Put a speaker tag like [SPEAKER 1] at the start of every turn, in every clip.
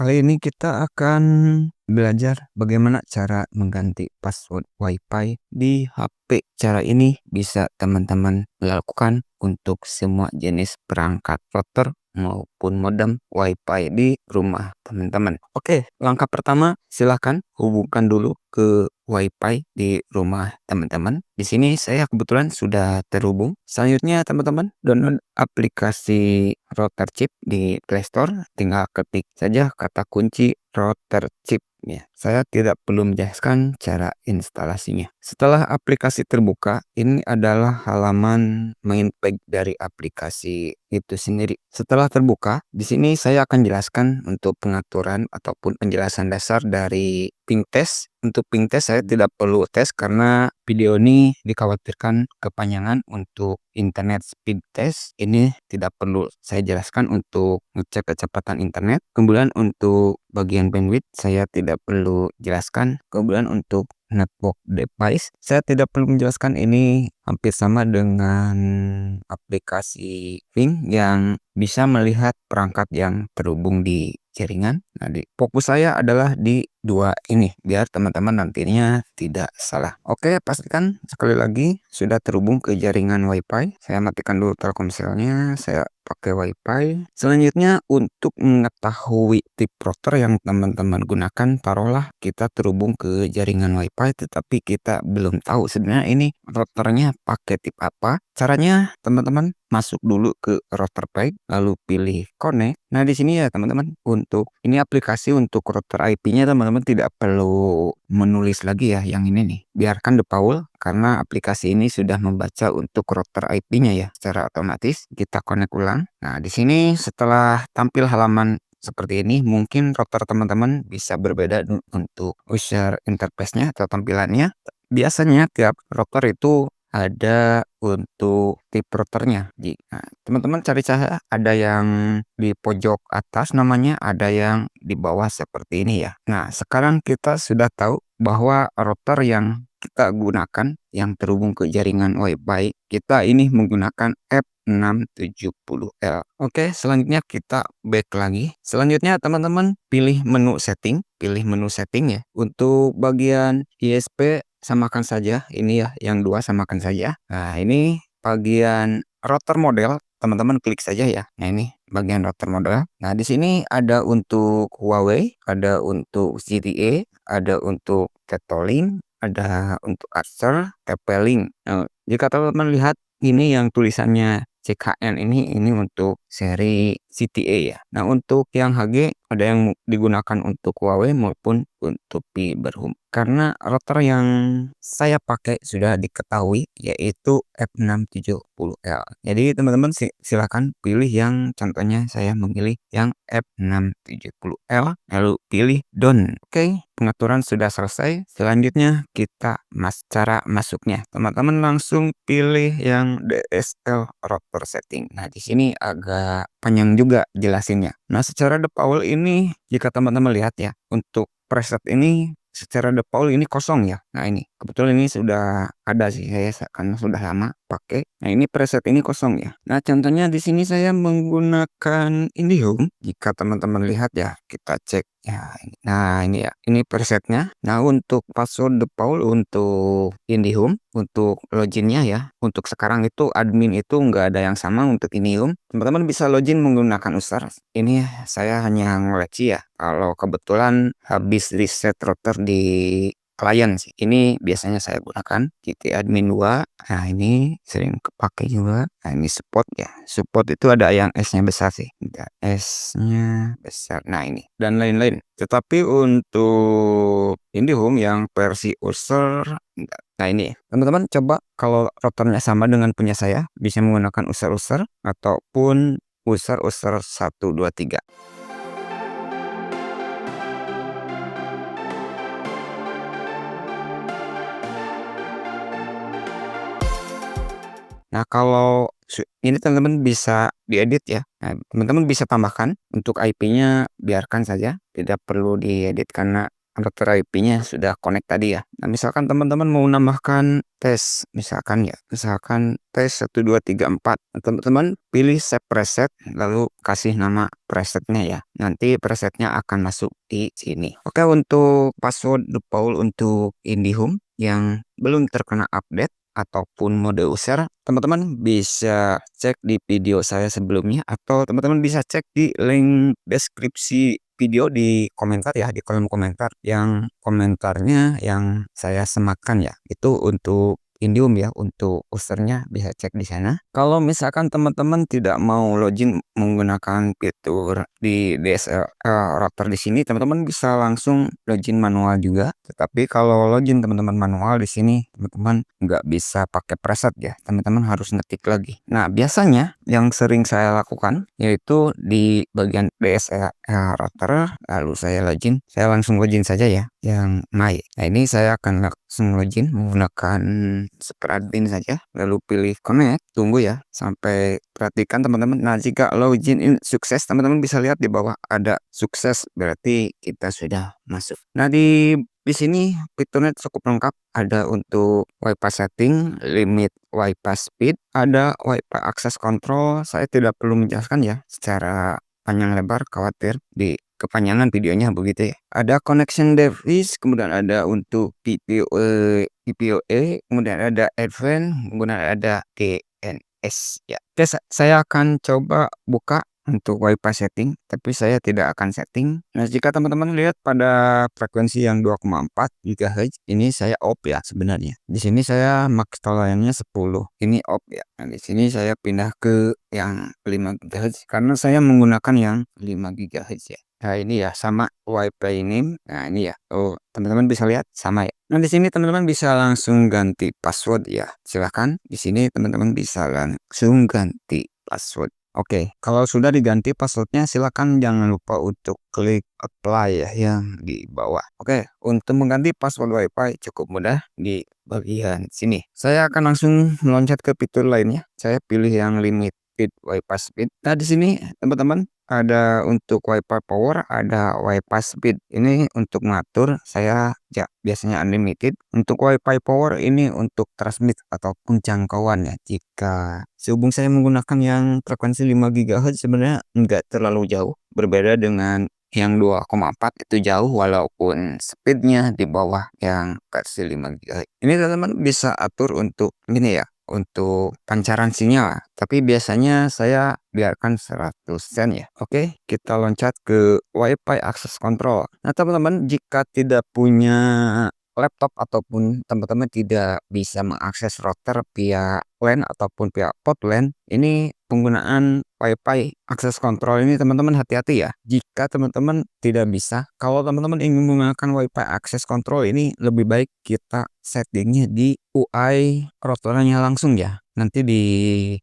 [SPEAKER 1] Kali ini kita akan belajar bagaimana cara mengganti password WiFi di HP. Cara ini bisa teman-teman lakukan untuk semua jenis perangkat router maupun modem WiFi di rumah teman-teman. Oke, langkah pertama silahkan hubungkan dulu ke WiFi di rumah teman-teman. Di sini saya kebetulan sudah terhubung. Selanjutnya teman-teman download aplikasi router chip di Play Store. Tinggal ketik saja kata kunci router chip ya. Saya tidak perlu menjelaskan cara instalasinya. Setelah aplikasi terbuka, ini adalah halaman main page dari aplikasi itu sendiri. Setelah terbuka, di sini saya akan jelaskan untuk pengaturan ataupun penjelasan dasar dari ping test. Untuk ping test saya tidak perlu tes karena video ini dikhawatirkan kepanjangan. Untuk internet speed test ini tidak perlu saya jelaskan untuk ngecek kecepatan internet. Kemudian untuk bagian bandwidth saya tidak perlu jelaskan. Kemudian untuk network device saya tidak perlu menjelaskan, ini hampir sama dengan aplikasi Ping yang bisa melihat perangkat yang terhubung di jaringan. Nah, fokus saya adalah di dua ini biar teman-teman nantinya tidak salah. Oke, pastikan sekali lagi sudah terhubung ke jaringan WiFi. Saya matikan dulu Telkomselnya, saya pakai WiFi. Selanjutnya untuk mengetahui tip router yang teman-teman gunakan, taruhlah kita terhubung ke jaringan WiFi tetapi kita belum tahu sebenarnya ini routernya pakai tip apa. Caranya teman-teman masuk dulu ke router pack lalu pilih connect. Nah, di sini ya teman-teman, untuk ini aplikasi untuk router IP-nya teman-teman tidak perlu menulis lagi ya yang ini nih. Biarkan default karena aplikasi ini sudah membaca untuk router IP-nya ya secara otomatis. Kita connect ulang. Nah, di sini setelah tampil halaman seperti ini, mungkin router teman-teman bisa berbeda untuk user interface-nya atau tampilannya. Biasanya tiap router itu ada untuk tip routernya. Jika teman-teman cari saja, ada yang di pojok atas namanya, ada yang di bawah seperti ini ya. Nah, sekarang kita sudah tahu bahwa router yang kita gunakan yang terhubung ke jaringan WiFi kita ini menggunakan F670L. Oke, selanjutnya kita back lagi. Selanjutnya teman-teman pilih menu setting, ya. Untuk bagian ISP samakan saja, ini ya yang dua samakan saja. Nah, ini bagian router model teman-teman klik saja ya. Nah, ini bagian router model. Nah, di sini ada untuk Huawei, ada untuk ZTE, ada untuk Tetolink, ada untuk Acer, TP-Link. Nah, jika teman-teman lihat ini yang tulisannya CKN ini untuk seri CTA ya. Nah, untuk yang HG ada yang digunakan untuk Huawei maupun untuk Fiberhome. Karena router yang saya pakai sudah diketahui yaitu F670L. Jadi teman-teman silakan pilih yang contohnya saya memilih yang F670L lalu pilih done. Oke, pengaturan sudah selesai. Selanjutnya kita cara masuknya. Teman-teman langsung pilih yang DSL router setting. Nah, di sini agak panjang juga jelasinnya. Nah, secara default ini jika teman-teman lihat ya, untuk preset ini secara default ini kosong ya. Nah, ini kebetulan ini sudah ada sih saya karena sudah lama pakai. Nah, ini preset ini kosong ya. Nah, contohnya di sini saya menggunakan IndiHome. Jika teman-teman lihat ya, kita cek ya. Nah, ini ya, ini presetnya. Nah, untuk password default untuk IndiHome, untuk loginnya ya, untuk sekarang itu admin itu nggak ada yang sama untuk IndiHome. Teman-teman bisa login menggunakan user. Ini saya hanya ngoleksi ya. Kalau kebetulan habis reset router di klien sih. Ini biasanya saya gunakan GT admin 2. Nah, ini sering kepake juga. Nah, ini support ya. Support itu ada yang S-nya besar sih. Ada S-nya besar. Nah, ini dan lain-lain. Tetapi untuk IndiHome yang versi user enggak. Nah, ini teman-teman coba kalau routernya sama dengan punya saya, bisa menggunakan user ataupun user 123. Nah, kalau ini teman-teman bisa diedit ya. Nah, teman-teman bisa tambahkan untuk IP-nya, biarkan saja, tidak perlu diedit karena router IP-nya sudah connect tadi ya. Nah, misalkan teman-teman mau nambahkan tes, misalkan ya, misalkan tes 1 2 3 4. Nah, teman-teman pilih save preset, lalu kasih nama presetnya ya. Nanti presetnya akan masuk di sini. Oke, untuk password default untuk IndiHome yang belum terkena update ataupun mode user, teman-teman bisa cek di video saya sebelumnya atau teman-teman bisa cek di link deskripsi video di komentar ya, di kolom komentar yang komentarnya yang saya sematkan ya. Itu untuk Indium ya, untuk usernya bisa cek di sana. Kalau misalkan teman-teman tidak mau login menggunakan fitur di DSL router di sini, teman-teman bisa langsung login manual juga. Tetapi kalau login teman-teman manual di sini, teman-teman nggak bisa pakai preset ya. Teman-teman harus ngetik lagi. Nah, biasanya yang sering saya lakukan yaitu di bagian DSL router, lalu saya langsung login saja ya, yang my. Nah, ini saya akan langsung login menggunakan super admin saja, lalu pilih connect, tunggu ya sampai perhatikan teman-teman. Nah, jika login in sukses, teman-teman bisa lihat di bawah ada sukses, berarti kita sudah masuk. Nah, di sini fiturnya cukup lengkap, ada untuk WiFi setting, limit WiFi speed, ada WiFi access control. Saya tidak perlu menjelaskan ya secara panjang lebar, khawatir di kepanjangan videonya begitu ya. Ada connection device, kemudian ada untuk PPOE, kemudian ada advance, kemudian ada DNS ya. Oke, saya akan coba buka untuk WiFi setting, tapi saya tidak akan setting. Nah, jika teman-teman lihat pada frekuensi yang 2,4 GHz, ini saya off ya sebenarnya. Di sini saya max toleransinya 10. Ini off ya. Nah, di sini saya pindah ke yang 5 GHz karena saya menggunakan yang 5 GHz ya. Nah, ini ya sama WiFi ini. Nah, ini ya. Oh, teman-teman bisa lihat sama ya. Nah, di sini teman-teman bisa langsung ganti password ya. Silahkan di sini teman-teman bisa langsung ganti password. Oke, kalau sudah diganti passwordnya, silakan jangan lupa untuk klik apply ya yang di bawah. Oke, untuk mengganti password WiFi cukup mudah di bagian sini. Saya akan langsung meloncat ke fitur lainnya. Saya pilih yang limited WiFi speed. Nah, di sini teman-teman ada untuk WiFi power, ada WiFi speed. Ini untuk mengatur, saya ya biasanya unlimited. Untuk WiFi power ini untuk transmit ataupun jangkauan ya. Jika sehubung saya menggunakan yang frekuensi 5 GHz, sebenarnya nggak terlalu jauh. Berbeda dengan yang 2,4 itu jauh walaupun speednya di bawah yang versi 5 GHz. Ini teman-teman bisa atur untuk ini ya, untuk pancaran sinyal. Tapi biasanya saya biarkan 100% ya. Oke, kita loncat ke WiFi access control. Nah, teman-teman jika tidak punya laptop ataupun teman-teman tidak bisa mengakses router via LAN ataupun via port LAN, ini penggunaan WiFi access control ini teman-teman hati-hati ya. Jika teman-teman tidak bisa, kalau teman-teman ingin menggunakan WiFi access control ini lebih baik kita settingnya di UI routernya langsung ya. Nanti di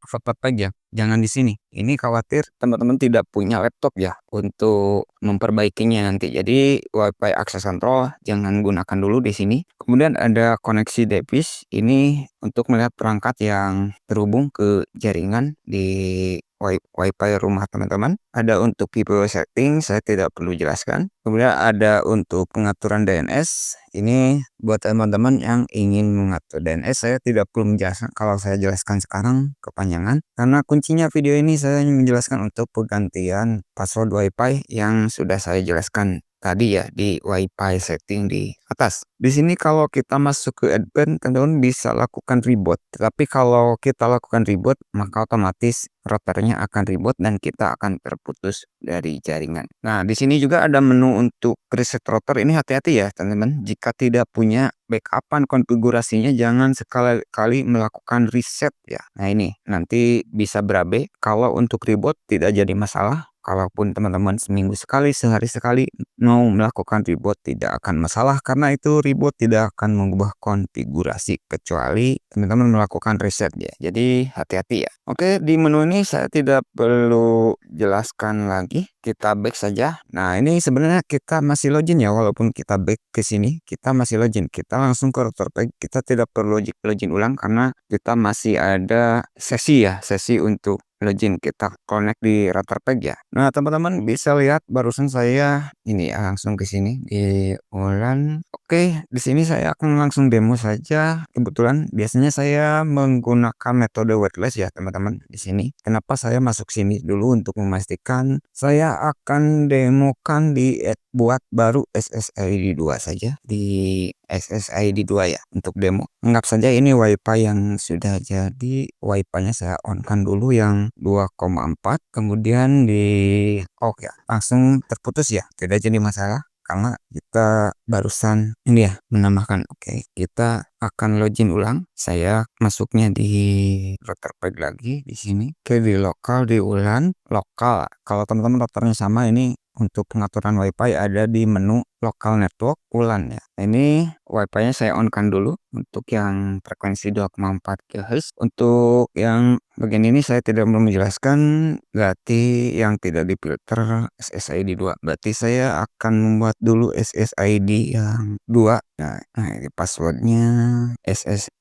[SPEAKER 1] Hotpot aja, jangan di sini. Ini khawatir teman-teman tidak punya laptop ya untuk memperbaikinya nanti. Jadi WiFi access control jangan gunakan dulu di sini. Kemudian ada koneksi device, ini untuk melihat perangkat yang terhubung ke jaringan di WiFi rumah teman-teman. Ada untuk VPN setting, saya tidak perlu jelaskan. Kemudian ada untuk pengaturan DNS. Ini buat teman-teman yang ingin mengatur DNS, saya tidak perlu menjelaskan. Kalau saya jelaskan sekarang kepanjangan, karena kuncinya video ini saya menjelaskan untuk penggantian password WiFi yang sudah saya jelaskan tadi ya di WiFi setting di atas. Di sini kalau kita masuk ke advance, teman-teman bisa lakukan reboot. Tapi kalau kita lakukan reboot, maka otomatis routernya akan reboot dan kita akan terputus dari jaringan. Nah, di sini juga ada menu untuk reset router. Ini hati-hati ya, teman-teman. Jika tidak punya backupan konfigurasinya, jangan sekali-kali melakukan reset ya. Nah, ini nanti bisa berabe. Kalau untuk reboot tidak jadi masalah. Kalaupun teman-teman seminggu sekali, sehari sekali mau melakukan reboot tidak akan masalah karena itu reboot tidak akan mengubah konfigurasi kecuali teman-teman melakukan reset ya. Jadi hati-hati ya. Oke, di menu ini saya tidak perlu jelaskan lagi. Kita back saja. Nah, ini sebenarnya kita masih login ya, walaupun kita back ke sini, kita masih login. Kita langsung ke router page. Kita tidak perlu login ulang karena kita masih ada sesi ya, sesi untuk login, kita connect di router pack ya. Nah, teman-teman bisa lihat barusan saya ini ya, langsung ke sini di WLAN. Oke, di sini saya akan langsung demo saja. Kebetulan biasanya saya menggunakan metode waitlist ya, teman-teman di sini. Kenapa saya masuk sini dulu untuk memastikan saya akan demokan buat baru SSID 2 saja di SSID 2 ya untuk demo. Anggap saja ini WiFi yang sudah jadi, WiFi-nya saya on-kan dulu yang 2,4, kemudian off ya, langsung terputus ya, tidak jadi masalah karena kita barusan ini ya menambahkan. Oke, kita akan login ulang. Saya masuknya di router pack lagi di sini. Oke, di lokal di WLAN lokal. Kalau teman-teman routernya sama, ini untuk pengaturan WiFi ada di menu lokal network WLAN ya. Nah, ini WiFi-nya saya on-kan dulu untuk yang frekuensi 2,4 GHz. Untuk yang bagian ini saya tidak mau menjelaskan, berarti yang tidak difilter SSID 2. Berarti saya akan membuat dulu SSID yang 2. Nah, ini passwordnya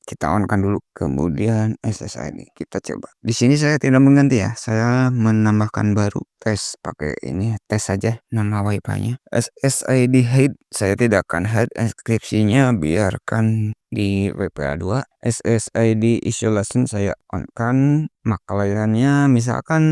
[SPEAKER 1] kita on-kan dulu, kemudian SSID kita coba. Di sini saya tidak mengganti ya, saya menambahkan baru tes, pakai ini tes saja nama WiFi-nya. SSID hide saya tidak akan hide, enkripsinya biarkan di WPA2. SSID isolation saya on-kan, maka layannya misalkan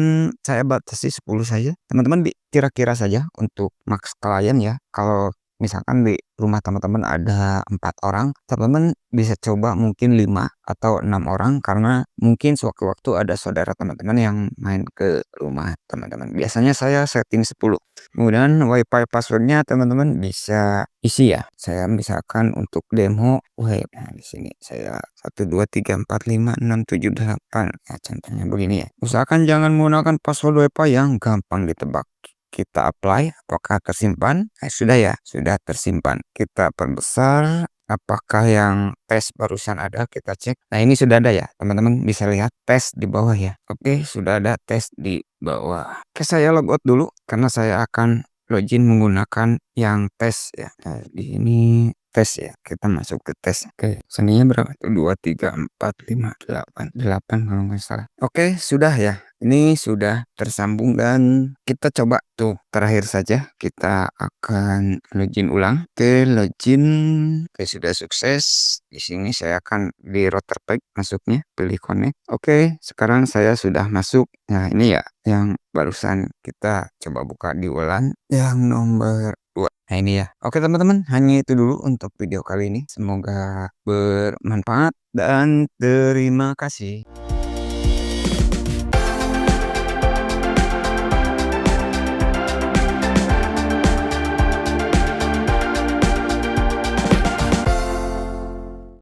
[SPEAKER 1] saya batasi 10 saja. Teman-teman kira-kira saja untuk max klien ya. Kalau misalkan di rumah teman-teman ada 4 orang, teman-teman bisa coba mungkin 5 atau 6 orang, karena mungkin sewaktu-waktu ada saudara teman-teman yang main ke rumah teman-teman. Biasanya saya setting 10. Kemudian WiFi passwordnya teman-teman bisa isi ya. Saya misalkan untuk demo web. Nah, di sini saya 123456778. Nah, contohnya begini ya. Usahakan jangan menggunakan password WiFi yang gampang ditebak. Kita apply, apakah tersimpan? Sudah ya, sudah tersimpan. Kita perbesar, apakah yang tes barusan ada, kita cek. Nah, ini sudah ada ya, teman-teman bisa lihat tes di bawah ya. Oke, sudah ada tes di bawah. Oke, saya logout dulu karena saya akan login menggunakan yang tes ya. Nah, di ini tes ya, kita masuk ke tes. Oke, seninya berapa tuh? 2, 3, 4, 5, 8 kalau nggak salah. Oke, sudah ya. Ini sudah tersambung dan kita coba tuh terakhir saja, kita akan login ulang. Oke, login. Oke, sudah sukses. Di sini saya akan di router pack masuknya, pilih connect. Oke, sekarang saya sudah masuk. Nah, ini ya yang barusan kita coba buka di WLAN yang nomor 2. Nah, ini ya. Oke, teman-teman, hanya itu dulu untuk video kali ini. Semoga bermanfaat dan terima kasih.